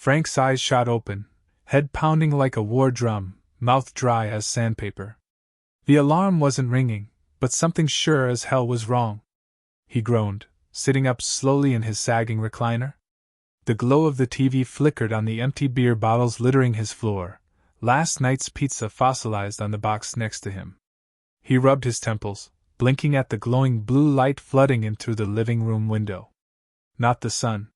Frank's eyes shot open, head pounding like a war drum, mouth dry as sandpaper. The alarm wasn't ringing, but something sure as hell was wrong. He groaned, sitting up slowly in his sagging recliner. The glow of the TV flickered on the empty beer bottles littering his floor, last night's pizza fossilized on the box next to him. He rubbed his temples, blinking at the glowing blue light flooding in through the living room window. Not the sun.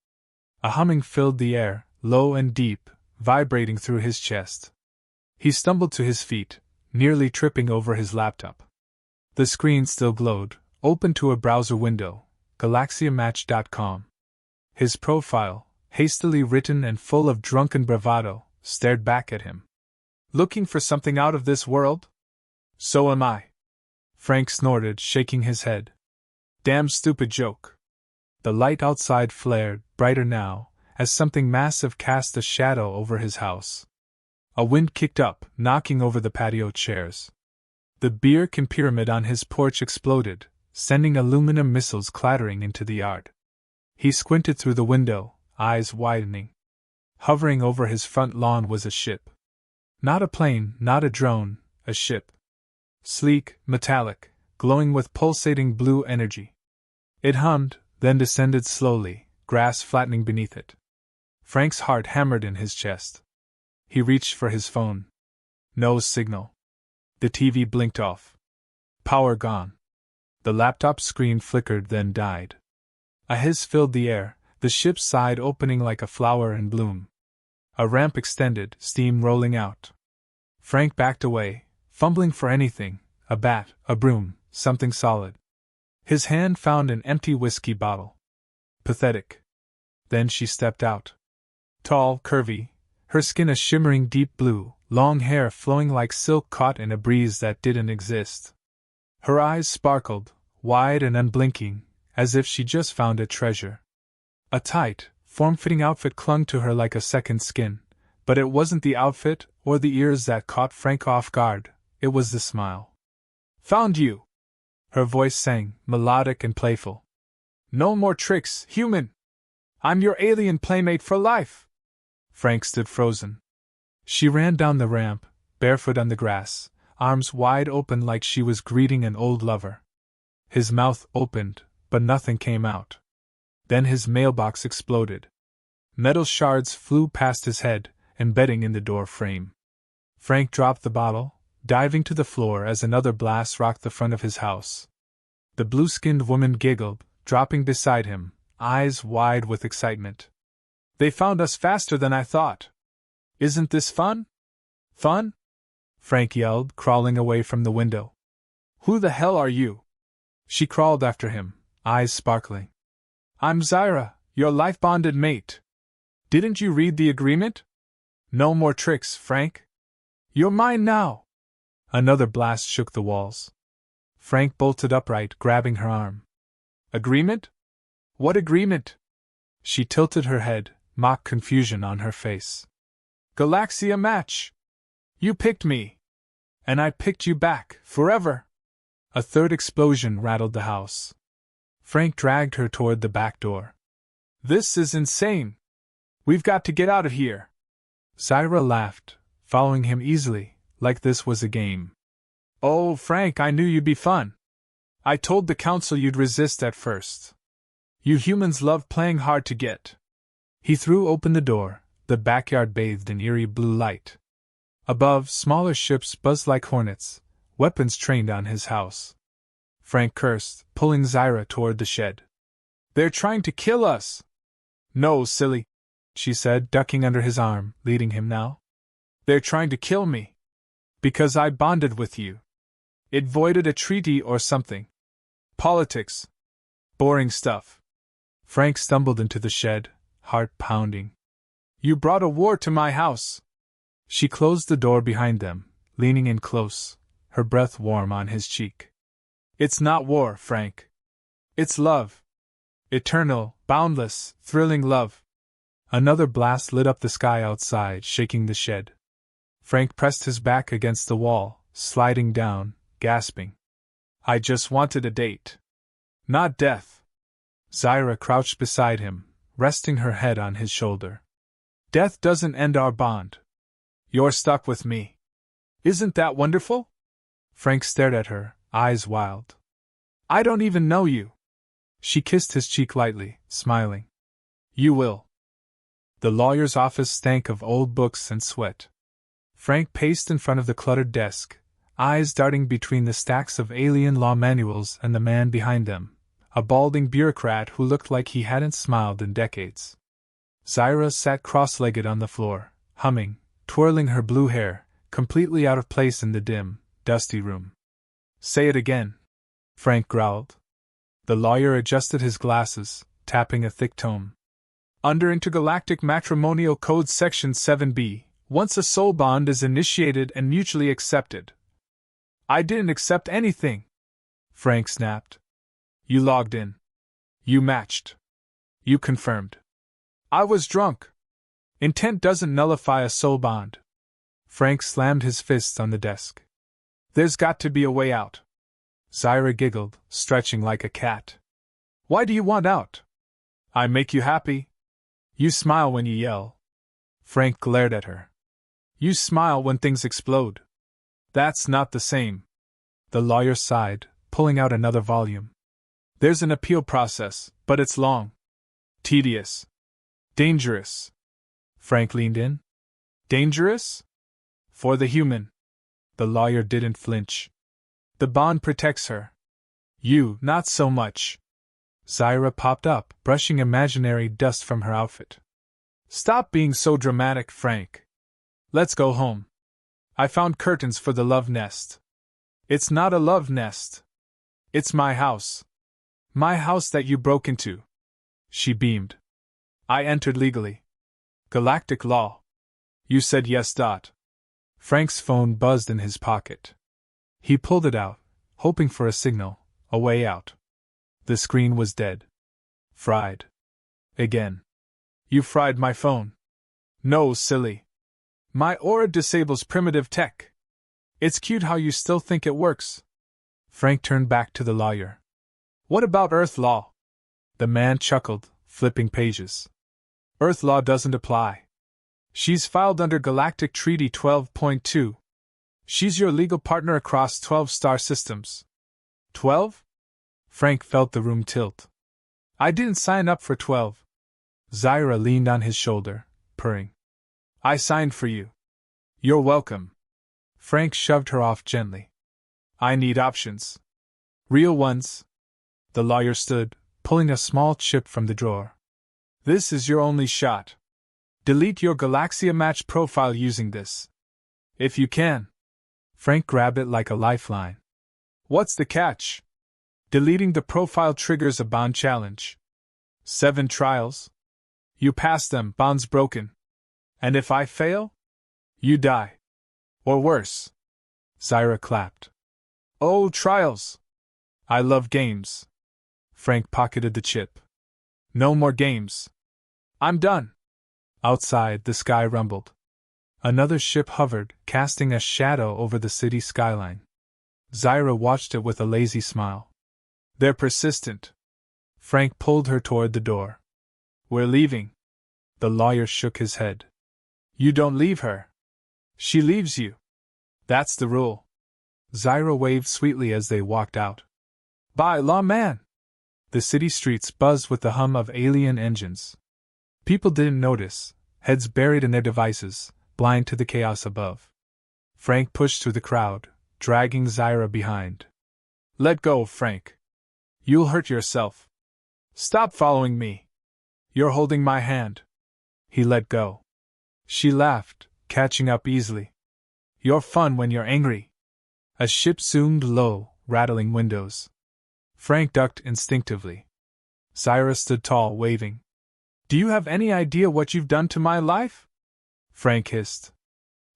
A humming filled the air, low and deep, vibrating through his chest. He stumbled to his feet, nearly tripping over his laptop. The screen still glowed, open to a browser window, galaxiamatch.com. His profile, hastily written and full of drunken bravado, stared back at him. Looking for something out of this world? So am I. Frank snorted, shaking his head. Damn stupid joke. The light outside flared, brighter now, as something massive cast a shadow over his house. A wind kicked up, knocking over the patio chairs. The beer can pyramid on his porch exploded, sending aluminum missiles clattering into the yard. He squinted through the window, eyes widening. Hovering over his front lawn was a ship. Not a plane, not a drone, a ship. Sleek, metallic, glowing with pulsating blue energy. It hummed, then descended slowly, grass flattening beneath it. Frank's heart hammered in his chest. He reached for his phone. No signal. The TV blinked off. Power gone. The laptop screen flickered, then died. A hiss filled the air, the ship's side opening like a flower in bloom. A ramp extended, steam rolling out. Frank backed away, fumbling for anything, a bat, a broom, something solid. His hand found an empty whiskey bottle. Pathetic. Then she stepped out. Tall, curvy, her skin a shimmering deep blue, long hair flowing like silk caught in a breeze that didn't exist. Her eyes sparkled, wide and unblinking, as if she just found a treasure. A tight, form-fitting outfit clung to her like a second skin, but it wasn't the outfit or the ears that caught Frank off guard, it was the smile. Found you! Her voice sang, melodic and playful. No more tricks, human! I'm your alien playmate for life! Frank stood frozen. She ran down the ramp, barefoot on the grass, arms wide open like she was greeting an old lover. His mouth opened, but nothing came out. Then his mailbox exploded. Metal shards flew past his head, embedding in the door frame. Frank dropped the bottle, diving to the floor as another blast rocked the front of his house. The blue-skinned woman giggled, dropping beside him, eyes wide with excitement. They found us faster than I thought. Isn't this fun? Fun? Frank yelled, crawling away from the window. Who the hell are you? She crawled after him, eyes sparkling. I'm Zyra, your life-bonded mate. Didn't you read the agreement? No more tricks, Frank. You're mine now. Another blast shook the walls. Frank bolted upright, grabbing her arm. Agreement? What agreement? She tilted her head, mock confusion on her face. Galaxia match! You picked me. And I picked you back, forever. A third explosion rattled the house. Frank dragged her toward the back door. This is insane. We've got to get out of here. Zyra laughed, following him easily, like this was a game. Oh, Frank, I knew you'd be fun. I told the council you'd resist at first. You humans love playing hard to get. He threw open the door, the backyard bathed in eerie blue light. Above, smaller ships buzzed like hornets, weapons trained on his house. Frank cursed, pulling Zyra toward the shed. They're trying to kill us! No, silly, she said, ducking under his arm, leading him now. They're trying to kill me. Because I bonded with you. It voided a treaty or something. Politics. Boring stuff. Frank stumbled into the shed, heart pounding. You brought a war to my house. She closed the door behind them, leaning in close, her breath warm on his cheek. It's not war, Frank. It's love. Eternal, boundless, thrilling love. Another blast lit up the sky outside, shaking the shed. Frank pressed his back against the wall, sliding down, gasping. I just wanted a date. Not death. Zyra crouched beside him, resting her head on his shoulder. Death doesn't end our bond. You're stuck with me. Isn't that wonderful? Frank stared at her, eyes wild. I don't even know you. She kissed his cheek lightly, smiling. You will. The lawyer's office stank of old books and sweat. Frank paced in front of the cluttered desk, eyes darting between the stacks of alien law manuals and the man behind them, a balding bureaucrat who looked like he hadn't smiled in decades. Zaira sat cross-legged on the floor, humming, twirling her blue hair, completely out of place in the dim, dusty room. Say it again, Frank growled. The lawyer adjusted his glasses, tapping a thick tome. Under Intergalactic Matrimonial Code Section 7B, once a soul bond is initiated and mutually accepted. I didn't accept anything, Frank snapped. You logged in. You matched. You confirmed. I was drunk. Intent doesn't nullify a soul bond. Frank slammed his fists on the desk. There's got to be a way out. Zaira giggled, stretching like a cat. Why do you want out? I make you happy. You smile when you yell. Frank glared at her. You smile when things explode. That's not the same. The lawyer sighed, pulling out another volume. There's an appeal process, but it's long. Tedious. Dangerous. Frank leaned in. Dangerous? For the human. The lawyer didn't flinch. The bond protects her. You, not so much. Zaira popped up, brushing imaginary dust from her outfit. Stop being so dramatic, Frank. Let's go home. I found curtains for the love nest. It's not a love nest. It's my house. My house that you broke into. She beamed. I entered legally. Galactic law. You said yes. Frank's phone buzzed in his pocket. He pulled it out, hoping for a signal, a way out. The screen was dead. Fried. Again. You fried my phone. No, silly. My aura disables primitive tech. It's cute how you still think it works. Frank turned back to the lawyer. What about Earth law? The man chuckled, flipping pages. Earth law doesn't apply. She's filed under Galactic Treaty 12.2. She's your legal partner across 12 star systems. 12? Frank felt the room tilt. I didn't sign up for 12. Zaira leaned on his shoulder, purring. I signed for you. You're welcome. Frank shoved her off gently. I need options. Real ones. The lawyer stood, pulling a small chip from the drawer. This is your only shot. Delete your Galaxia match profile using this. If you can. Frank grabbed it like a lifeline. What's the catch? Deleting the profile triggers a bond challenge. 7 trials. You pass them, bond's broken. And if I fail? You die. Or worse. Zaira clapped. Oh, trials. I love games. Frank pocketed the chip. No more games. I'm done. Outside, the sky rumbled. Another ship hovered, casting a shadow over the city skyline. Zaira watched it with a lazy smile. They're persistent. Frank pulled her toward the door. We're leaving. The lawyer shook his head. You don't leave her. She leaves you. That's the rule. Zaira waved sweetly as they walked out. Bye, lawman. The city streets buzzed with the hum of alien engines. People didn't notice, heads buried in their devices, blind to the chaos above. Frank pushed through the crowd, dragging Zaira behind. Let go, Frank. You'll hurt yourself. Stop following me. You're holding my hand. He let go. She laughed, catching up easily. You're fun when you're angry. A ship zoomed low, rattling windows. Frank ducked instinctively. Zaira stood tall, waving. Do you have any idea what you've done to my life? Frank hissed.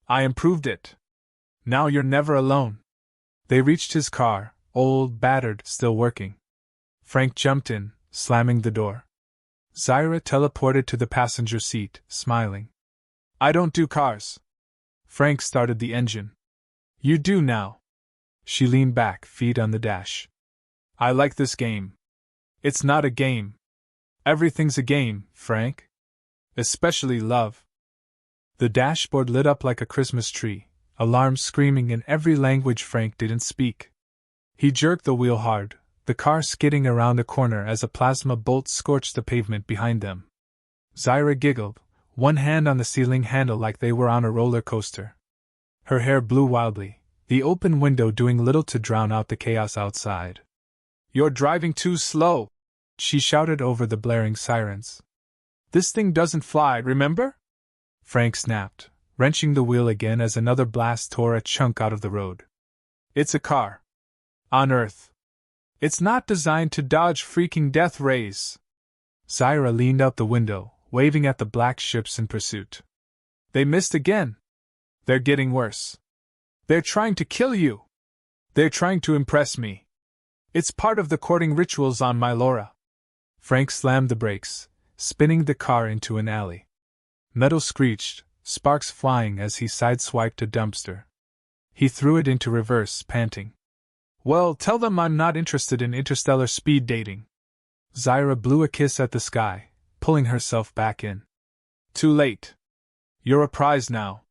I improved it. Now you're never alone. They reached his car, old, battered, still working. Frank jumped in, slamming the door. Zaira teleported to the passenger seat, smiling. I don't do cars. Frank started the engine. You do now. She leaned back, feet on the dash. I like this game. It's not a game. Everything's a game, Frank. Especially love. The dashboard lit up like a Christmas tree, alarms screaming in every language Frank didn't speak. He jerked the wheel hard, the car skidding around a corner as a plasma bolt scorched the pavement behind them. Zaira giggled, one hand on the ceiling handle like they were on a roller coaster. Her hair blew wildly, the open window doing little to drown out the chaos outside. "You're driving too slow!" she shouted over the blaring sirens. "This thing doesn't fly, remember?" Frank snapped, wrenching the wheel again as another blast tore a chunk out of the road. "It's a car. On Earth. It's not designed to dodge freaking death rays." Zaira leaned out the window, waving at the black ships in pursuit. "They missed again. They're getting worse. They're trying to kill you. They're trying to impress me. It's part of the courting rituals on my Laura." Frank slammed the brakes, spinning the car into an alley. Metal screeched, sparks flying as he sideswiped a dumpster. He threw it into reverse, panting. "Well, tell them I'm not interested in interstellar speed dating." Zaira blew a kiss at the sky, pulling herself back in. "Too late. You're a prize now."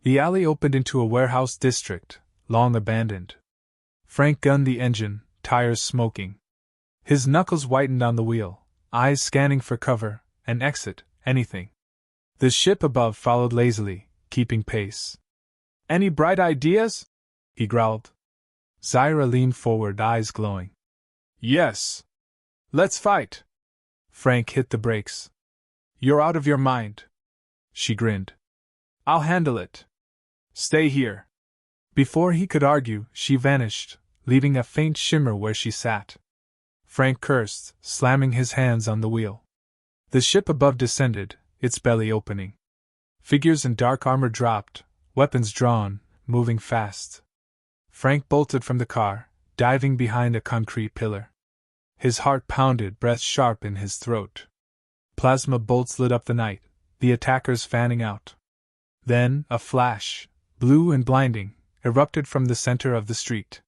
The alley opened into a warehouse district, long abandoned. Frank gunned the engine, tires smoking. His knuckles whitened on the wheel, eyes scanning for cover, an exit, anything. The ship above followed lazily, keeping pace. "Any bright ideas?" he growled. Zaira leaned forward, eyes glowing. "Yes. Let's fight." Frank hit the brakes. "You're out of your mind." She grinned. "I'll handle it. Stay here." Before he could argue, she vanished, leaving a faint shimmer where she sat. Frank cursed, slamming his hands on the wheel. The ship above descended, its belly opening. Figures in dark armor dropped, weapons drawn, moving fast. Frank bolted from the car, diving behind a concrete pillar. His heart pounded, breath sharp in his throat. Plasma bolts lit up the night, the attackers fanning out. Then, a flash, blue and blinding, erupted from the center of the street.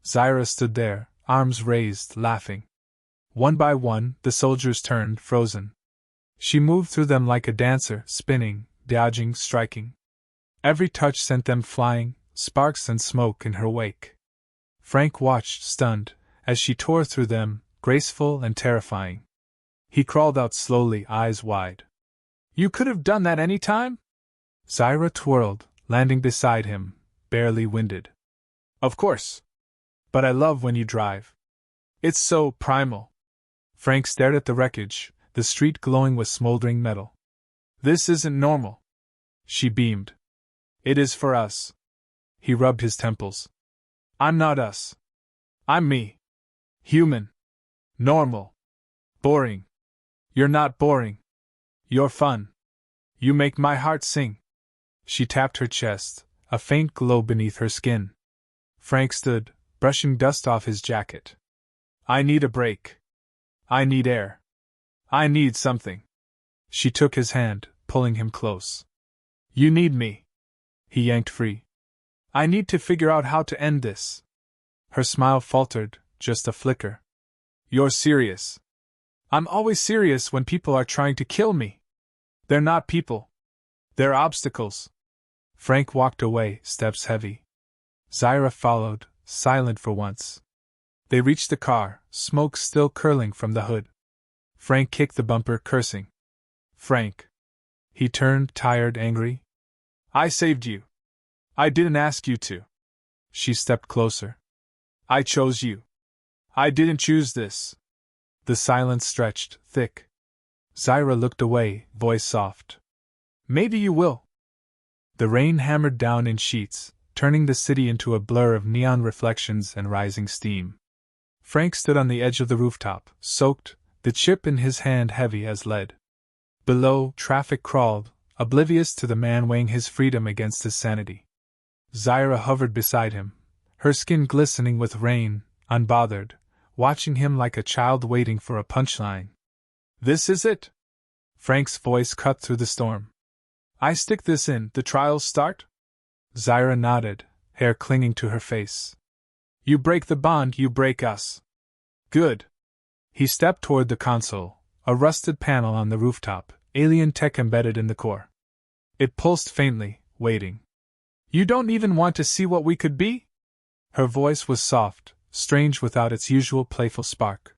Zaira stood there, arms raised, laughing. One by one, the soldiers turned, frozen. She moved through them like a dancer, spinning, dodging, striking. Every touch sent them flying, sparks and smoke in her wake. Frank watched, stunned, as she tore through them, graceful and terrifying. He crawled out slowly, eyes wide. "You could have done that any time?" Zaira twirled, landing beside him, barely winded. "Of course. But I love when you drive. It's so primal." Frank stared at the wreckage, the street glowing with smoldering metal. "This isn't normal." She beamed. "It is for us." He rubbed his temples. "I'm not us. I'm me. Human. Normal. Boring. You're not boring. You're fun. You make my heart sing." She tapped her chest, a faint glow beneath her skin. Frank stood, brushing dust off his jacket. "I need a break. I need air. I need something." She took his hand, pulling him close. "You need me." He yanked free. "I need to figure out how to end this." Her smile faltered, just a flicker. "You're serious." "I'm always serious when people are trying to kill me. They're not people. They're obstacles." Frank walked away, steps heavy. Zaira followed, silent for once. They reached the car, smoke still curling from the hood. Frank kicked the bumper, cursing. "Frank." He turned, tired, angry. "I saved you. I didn't ask you to." She stepped closer. "I chose you. I didn't choose this." The silence stretched, thick. Zaira looked away, voice soft. "Maybe you will." The rain hammered down in sheets, turning the city into a blur of neon reflections and rising steam. Frank stood on the edge of the rooftop, soaked, the chip in his hand heavy as lead. Below, traffic crawled, oblivious to the man weighing his freedom against his sanity. Zaira hovered beside him, her skin glistening with rain, unbothered, watching him like a child waiting for a punchline. "This is it?" Frank's voice cut through the storm. "I stick this in, the trials start?" Zaira nodded, hair clinging to her face. "You break the bond, you break us." "Good." He stepped toward the console, a rusted panel on the rooftop, alien tech embedded in the core. It pulsed faintly, waiting. You don't even want to see what we could be? Her voice was soft, strange without its usual playful spark.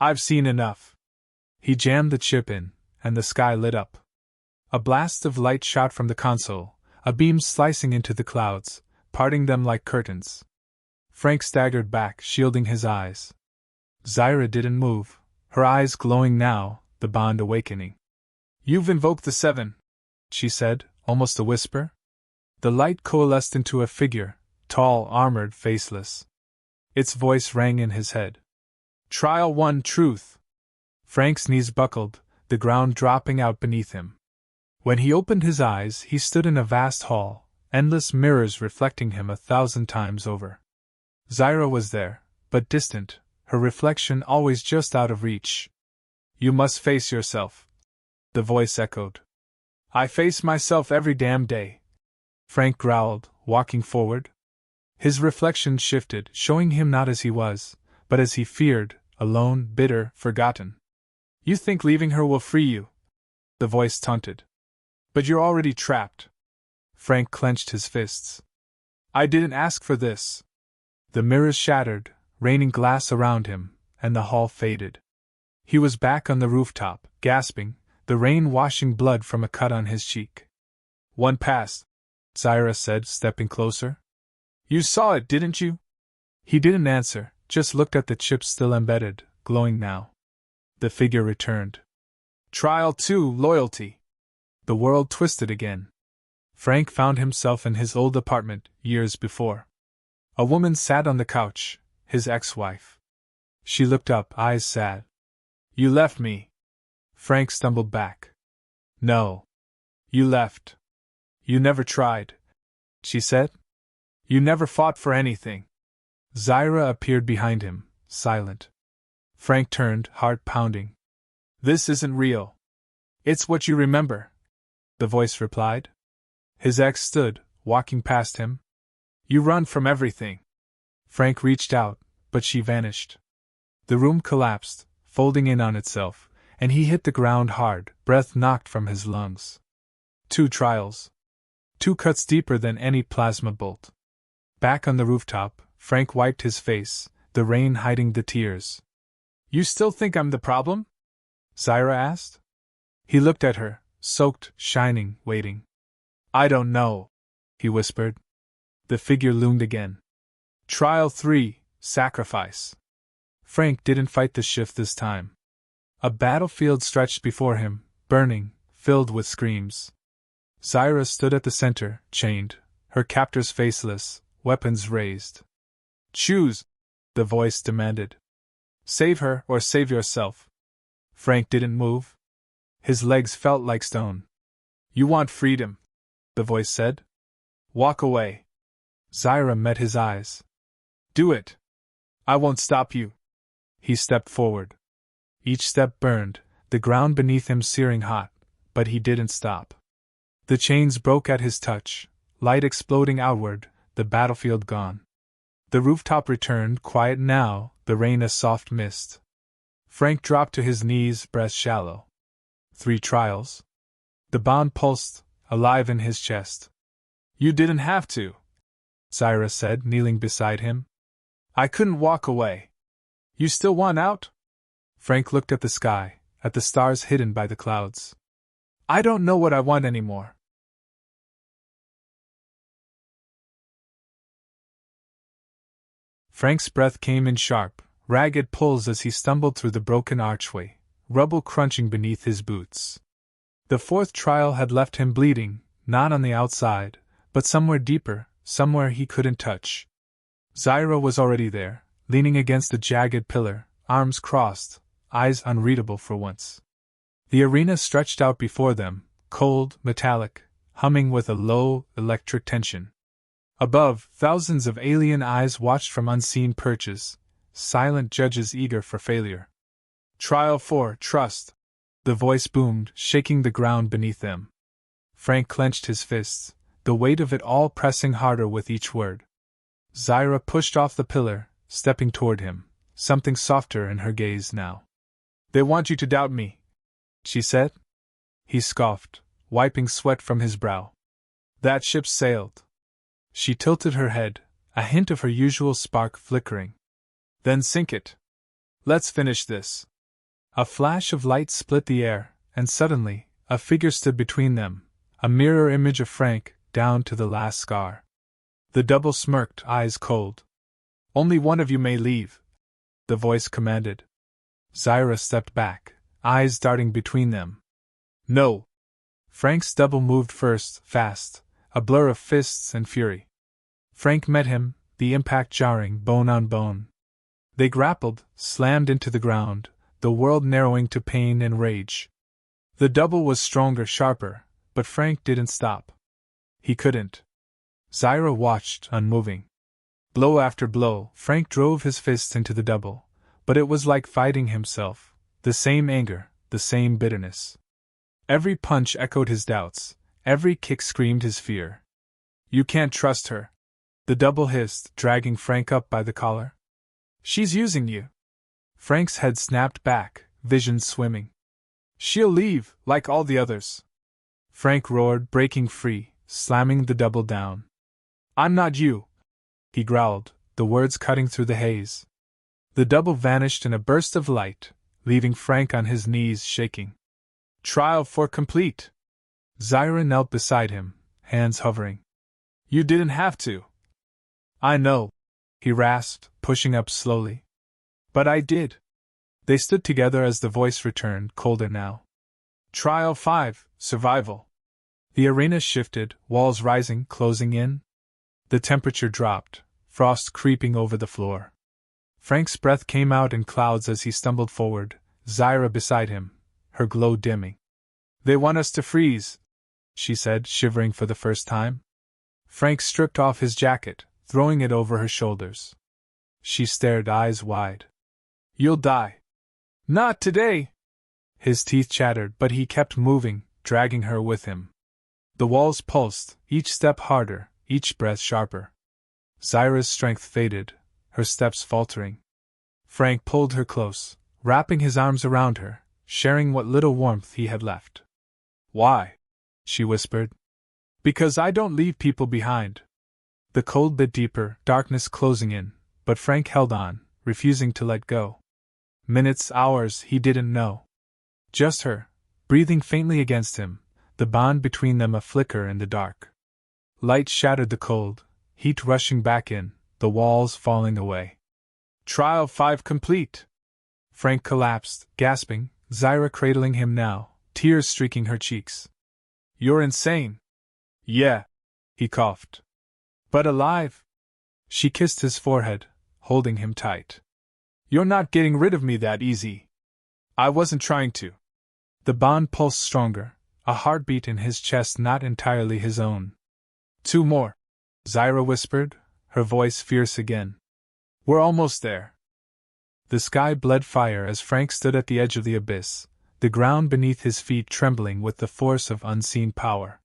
I've seen enough. He jammed the chip in, and the sky lit up. A blast of light shot from the console, a beam slicing into the clouds, parting them like curtains. Frank staggered back, shielding his eyes. Zyra didn't move, her eyes glowing now, the bond awakening. You've invoked the seven, she said, almost a whisper. The light coalesced into a figure, tall, armored, faceless. Its voice rang in his head. Trial 1 Truth. Frank's knees buckled, the ground dropping out beneath him. When he opened his eyes, he stood in a vast hall, endless mirrors reflecting him 1,000 times over. Zyra was there, but distant, her reflection always just out of reach. You must face yourself, the voice echoed. I face myself every damn day, Frank growled, walking forward. His reflection shifted, showing him not as he was, but as he feared, alone, bitter, forgotten. You think leaving her will free you? The voice taunted. But you're already trapped. Frank clenched his fists. I didn't ask for this. The mirrors shattered, raining glass around him, and the hall faded. He was back on the rooftop, gasping, the rain washing blood from a cut on his cheek. One passed, Zyra said, stepping closer. You saw it, didn't you? He didn't answer, just looked at the chip still embedded, glowing now. The figure returned. Trial 2 Loyalty. The world twisted again. Frank found himself in his old apartment, years before. A woman sat on the couch, his ex-wife. She looked up, eyes sad. You left me. Frank stumbled back. No. You left. You never tried, she said. You never fought for anything. Zyra appeared behind him, silent. Frank turned, heart pounding. This isn't real. It's what you remember, the voice replied. His ex stood, walking past him. You run from everything. Frank reached out, but she vanished. The room collapsed, folding in on itself, and he hit the ground hard, breath knocked from his lungs. 2 trials. 2 cuts deeper than any plasma bolt. Back on the rooftop, Frank wiped his face, the rain hiding the tears. You still think I'm the problem? Zyra asked. He looked at her, soaked, shining, waiting. I don't know, he whispered. The figure loomed again. Trial 3 Sacrifice. Frank didn't fight the shift this time. A battlefield stretched before him, burning, filled with screams. Zyra stood at the center, chained, her captors faceless, weapons raised. Choose, the voice demanded. Save her or save yourself. Frank didn't move. His legs felt like stone. You want freedom, the voice said. Walk away. Zyra met his eyes. Do it. I won't stop you. He stepped forward. Each step burned, the ground beneath him searing hot, but he didn't stop. The chains broke at his touch, light exploding outward, the battlefield gone. The rooftop returned, quiet now, the rain a soft mist. Frank dropped to his knees, breast shallow. 3 trials. The bond pulsed, alive in his chest. You didn't have to, Zyra said, kneeling beside him. I couldn't walk away. You still want out? Frank looked at the sky, at the stars hidden by the clouds. I don't know what I want anymore. Frank's breath came in sharp, ragged pulls as he stumbled through the broken archway, rubble crunching beneath his boots. The 4th trial had left him bleeding, not on the outside, but somewhere deeper, somewhere he couldn't touch. Zyra was already there, leaning against a jagged pillar, arms crossed, eyes unreadable for once. The arena stretched out before them, cold, metallic, humming with a low, electric tension. Above, thousands of alien eyes watched from unseen perches, silent judges eager for failure. Trial 4 Trust. The voice boomed, shaking the ground beneath them. Frank clenched his fists, the weight of it all pressing harder with each word. Zyra pushed off the pillar, stepping toward him, something softer in her gaze now. They want you to doubt me, she said. He scoffed, wiping sweat from his brow. That ship sailed. She tilted her head, a hint of her usual spark flickering. Then sink it. Let's finish this. A flash of light split the air, and suddenly, a figure stood between them, a mirror image of Frank, down to the last scar. The double smirked, eyes cold. Only one of you may leave, the voice commanded. Zyra stepped back, eyes darting between them. No. Frank's double moved first, fast, a blur of fists and fury. Frank met him, the impact jarring bone on bone. They grappled, slammed into the ground, the world narrowing to pain and rage. The double was stronger, sharper, but Frank didn't stop. He couldn't. Zyra watched, unmoving. Blow after blow, Frank drove his fists into the double, but it was like fighting himself, the same anger, the same bitterness. Every punch echoed his doubts, every kick screamed his fear. You can't trust her, the double hissed, dragging Frank up by the collar. She's using you. Frank's head snapped back, vision swimming. She'll leave, like all the others. Frank roared, breaking free, slamming the double down. I'm not you, he growled, the words cutting through the haze. The double vanished in a burst of light, leaving Frank on his knees shaking. Trial for complete. Zyra knelt beside him, hands hovering. You didn't have to. I know, he rasped, pushing up slowly. But I did. They stood together as the voice returned, colder now. Trial 5, Survival. The arena shifted, walls rising, closing in. The temperature dropped, frost creeping over the floor. Frank's breath came out in clouds as he stumbled forward, Zyra beside him, her glow dimming. They want us to freeze, she said, shivering for the first time. Frank stripped off his jacket, throwing it over her shoulders. She stared, eyes wide. You'll die. Not today! His teeth chattered, but he kept moving, dragging her with him. The walls pulsed, each step harder, each breath sharper. Zyra's strength faded, her steps faltering. Frank pulled her close, wrapping his arms around her, sharing what little warmth he had left. Why? She whispered. Because I don't leave people behind. The cold bit deeper, darkness closing in, but Frank held on, refusing to let go. Minutes, hours, he didn't know. Just her, breathing faintly against him, the bond between them a flicker in the dark. Light shattered the cold, heat rushing back in, the walls falling away. Trial 5 complete! Frank collapsed, gasping, Zyra cradling him now, tears streaking her cheeks. You're insane. Yeah, he coughed. But alive. She kissed his forehead, holding him tight. You're not getting rid of me that easy. I wasn't trying to. The bond pulsed stronger, a heartbeat in his chest not entirely his own. 2 more, Zyra whispered, her voice fierce again. We're almost there. The sky bled fire as Frank stood at the edge of the abyss, the ground beneath his feet trembling with the force of unseen power.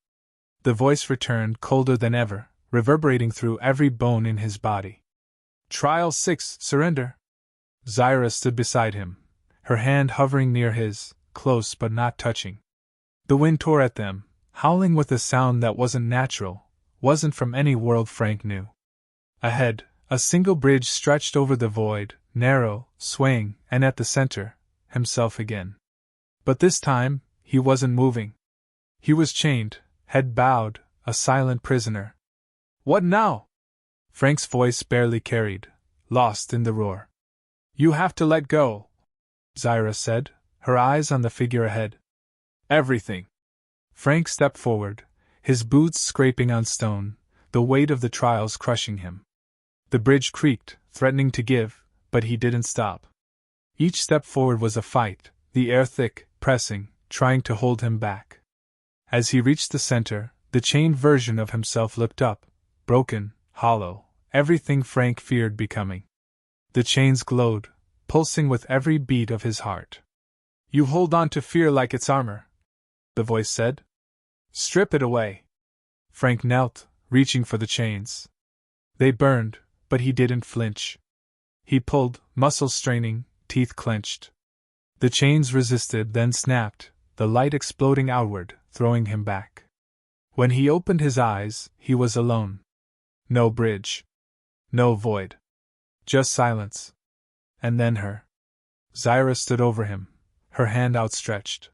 The voice returned, colder than ever, reverberating through every bone in his body. Trial 6, Surrender. Zyra stood beside him, her hand hovering near his, close but not touching. The wind tore at them, howling with a sound that wasn't natural, wasn't from any world Frank knew. Ahead, a single bridge stretched over the void, narrow, swaying, and at the center, himself again. But this time, he wasn't moving. He was chained, head bowed, a silent prisoner. What now? Frank's voice barely carried, lost in the roar. You have to let go, Zyra said, her eyes on the figure ahead. Everything. Frank stepped forward, his boots scraping on stone, the weight of the trials crushing him. The bridge creaked, threatening to give, but he didn't stop. Each step forward was a fight, the air thick, pressing, trying to hold him back. As he reached the center, the chained version of himself looked up, broken, hollow, everything Frank feared becoming. The chains glowed, pulsing with every beat of his heart. You hold on to fear like it's armor, the voice said. Strip it away. Frank knelt, reaching for the chains. They burned, but he didn't flinch. He pulled, muscles straining, teeth clenched. The chains resisted, then snapped, the light exploding outward, throwing him back. When he opened his eyes, he was alone. No bridge. No void. Just silence. And then her. Zyra stood over him, her hand outstretched.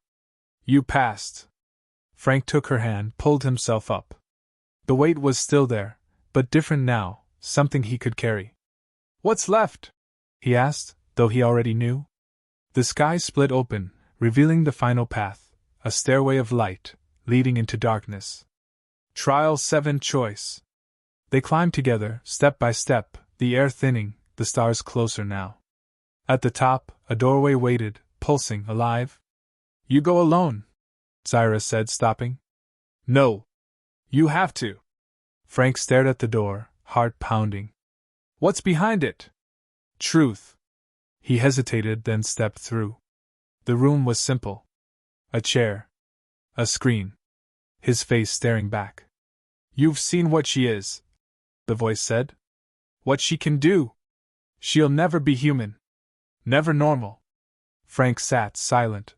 You passed. Frank took her hand, pulled himself up. The weight was still there, but different now, something he could carry. What's left? He asked, though he already knew. The sky split open, revealing the final path, a stairway of light, leading into darkness. Trial 7 choice. They climbed together, step by step, the air thinning, the stars closer now. At the top, a doorway waited, pulsing, alive. You go alone, Zyra said, stopping. No. You have to. Frank stared at the door, heart pounding. What's behind it? Truth. He hesitated, then stepped through. The room was simple. A chair. A screen. His face staring back. You've seen what she is, the voice said. What she can do. She'll never be human. Never normal. Frank sat silent.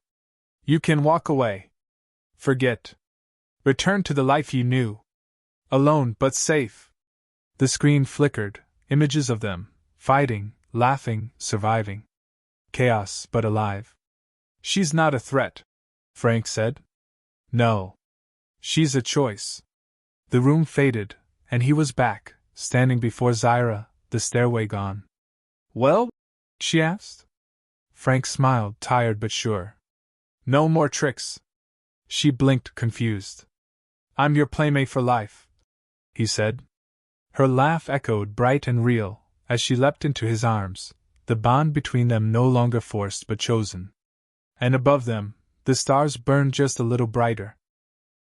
You can walk away. Forget. Return to the life you knew. Alone but safe. The screen flickered, images of them, fighting, laughing, surviving. Chaos but alive. She's not a threat, Frank said. No. She's a choice. The room faded, and he was back, standing before Zyra, the stairway gone. Well? She asked. Frank smiled, tired but sure. No more tricks. She blinked, confused. I'm your playmate for life, he said. Her laugh echoed bright and real, as she leapt into his arms, the bond between them no longer forced but chosen. And above them, the stars burned just a little brighter,